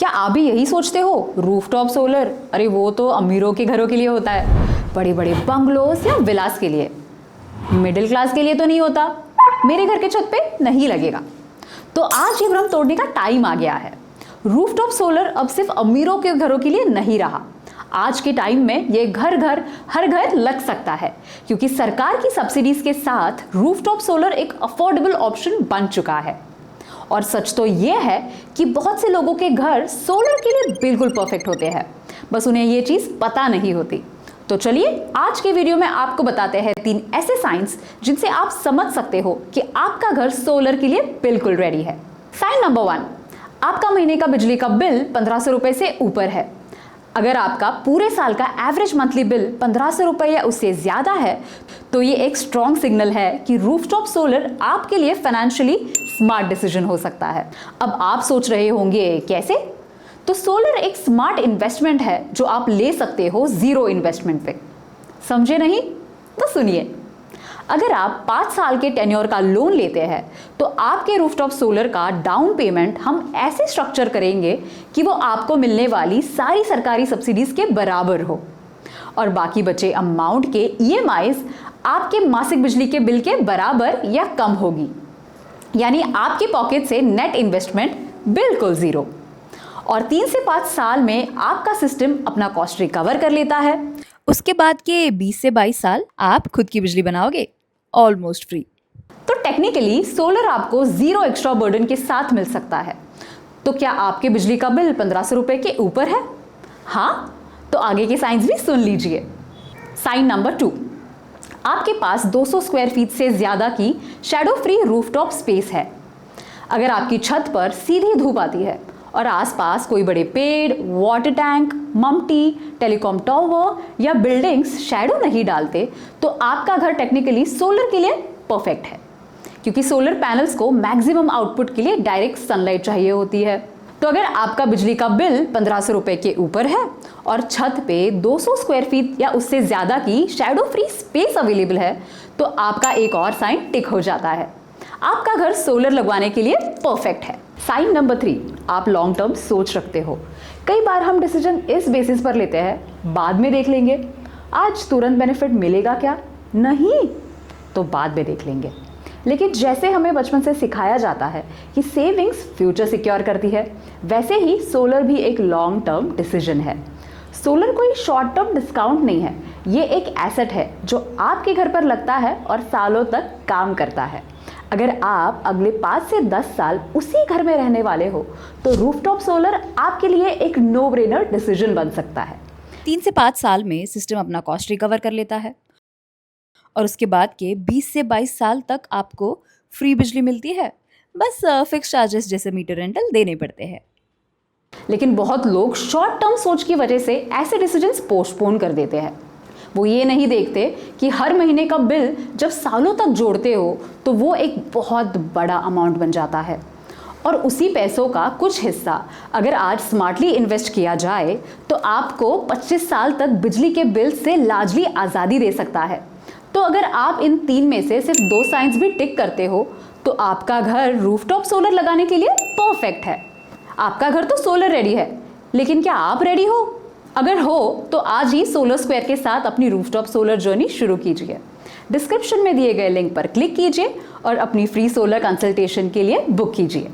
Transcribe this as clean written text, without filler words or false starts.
क्या आप भी यही सोचते हो? रूफटॉप सोलर, अरे वो तो अमीरों के घरों के लिए होता है, बड़े बड़े बंगलोस या विलास के लिए। मिडिल क्लास के लिए तो नहीं होता। मेरे घर के छत पे नहीं लगेगा। तो आज ये भ्रम तोड़ने का टाइम आ गया है। रूफटॉप सोलर अब सिर्फ अमीरों के घरों के लिए नहीं रहा। आज के टाइम में ये हर घर लग सकता है, क्योंकि सरकार की सब्सिडीज के साथ रूफटॉप सोलर एक अफोर्डेबल ऑप्शन बन चुका है। और सच तो ये है कि बहुत से लोगों के घर सोलर के लिए बिल्कुल परफेक्ट होते हैं, बस उन्हें ये चीज पता नहीं होती। तो चलिए आज के वीडियो में आपको बताते हैं 3 ऐसे साइंस जिनसे आप समझ सकते हो कि आपका घर सोलर के लिए बिल्कुल रेडी है। साइन नंबर 1, आपका महीने का बिजली का बिल 1500 रुपए से ऊपर है। अगर आपका पूरे साल का एवरेज मंथली बिल 1500 रुपए या उससे ज्यादा है, तो ये एक स्ट्रॉन्ग सिग्नल है कि रूफटॉप सोलर आपके लिए फाइनेंशियली स्मार्ट डिसीजन हो सकता है। अब आप सोच रहे होंगे कैसे? तो सोलर एक स्मार्ट इन्वेस्टमेंट है जो आप ले सकते हो जीरो इन्वेस्टमेंट पे। समझे नहीं? तो सुनिए, अगर आप 5 साल के टेन्योर का लोन लेते हैं तो आपके रूफटॉप सोलर का डाउन पेमेंट हम ऐसे स्ट्रक्चर करेंगे कि वो आपको मिलने वाली सारी सरकारी सब्सिडीज के बराबर हो, और बाकी बचे अमाउंट के ईएमआईज आपके मासिक बिजली के बिल के बराबर या कम होगी। यानी आपके पॉकेट से नेट इन्वेस्टमेंट बिल्कुल जीरो। और 3 से 5 साल में आपका सिस्टम अपना कॉस्ट रिकवर कर लेता है। उसके बाद के 20 से 22 साल आप खुद की बिजली बनाओगे ऑलमोस्ट फ्री। तो टेक्निकली सोलर आपको जीरो एक्स्ट्रा बर्डन के साथ मिल सकता है। तो क्या आपके बिजली का बिल 1500 रुपए के ऊपर है? हाँ, तो आगे के साइंस भी सुन लीजिए। साइन नंबर 2, आपके पास 200 स्क्वायर फीट से ज्यादा की शैडो फ्री रूफटॉप स्पेस है। अगर आपकी छत पर सीधी धूप आती है और आसपास कोई बड़े पेड़, वाटर टैंक, ममटी, टेलीकॉम टावर या बिल्डिंग्स शैडो नहीं डालते, तो आपका घर टेक्निकली सोलर के लिए परफेक्ट है, क्योंकि सोलर पैनल्स को मैक्सिमम आउटपुट के लिए डायरेक्ट सनलाइट चाहिए होती है। तो अगर आपका बिजली का बिल 1500 रुपए के ऊपर है और छत पे 200 स्क्वायर फीट या उससे ज्यादा की शैडो फ्री स्पेस अवेलेबल है, तो आपका एक और साइन टिक हो जाता है। आपका घर सोलर लगवाने के लिए परफेक्ट है। साइन नंबर 3, आप लॉन्ग टर्म सोच रखते हो। कई बार हम डिसीजन इस बेसिस पर लेते हैं, बाद में देख लेंगे। आज तुरंत बेनिफिट मिलेगा क्या? नहीं, तो बाद में देख लेंगे। लेकिन जैसे हमें बचपन से सिखाया जाता है कि सेविंग्स फ्यूचर सिक्योर करती है, वैसे ही सोलर भी एक लॉन्ग टर्म डिसीजन है। सोलर कोई शॉर्ट टर्म डिस्काउंट नहीं है, ये एक एसेट है जो आपके घर पर लगता है और सालों तक काम करता है। अगर आप अगले 5 से 10 साल उसी घर में रहने वाले हो, तो रूफटॉप सोलर आपके लिए एक नो ब्रेनर डिसीजन बन सकता है। 3 से 5 साल में सिस्टम अपना कॉस्ट रिकवर कर लेता है, और उसके बाद के 20 से 22 साल तक आपको फ्री बिजली मिलती है। बस फिक्स चार्जेस जैसे मीटर रेंटल देने पड़ते हैं। लेकिन बहुत लोग शॉर्ट टर्म सोच की वजह से ऐसे डिसीजंस पोस्टपोन कर देते हैं। वो ये नहीं देखते कि हर महीने का बिल जब सालों तक जोड़ते हो तो वो एक बहुत बड़ा अमाउंट बन जाता है, और उसी पैसों का कुछ हिस्सा अगर आज स्मार्टली इन्वेस्ट किया जाए तो आपको 25 साल तक बिजली के बिल से लार्जली आज़ादी दे सकता है। तो अगर आप इन 3 में से सिर्फ 2 साइंस भी टिक करते हो, तो आपका घर रूफटॉप सोलर लगाने के लिए परफेक्ट है। आपका घर तो सोलर रेडी है, लेकिन क्या आप रेडी हो? अगर हो तो आज ही सोलर स्क्वायर के साथ अपनी रूफटॉप सोलर जर्नी शुरू कीजिए। डिस्क्रिप्शन में दिए गए लिंक पर क्लिक कीजिए और अपनी फ्री सोलर कंसल्टेशन के लिए बुक कीजिए।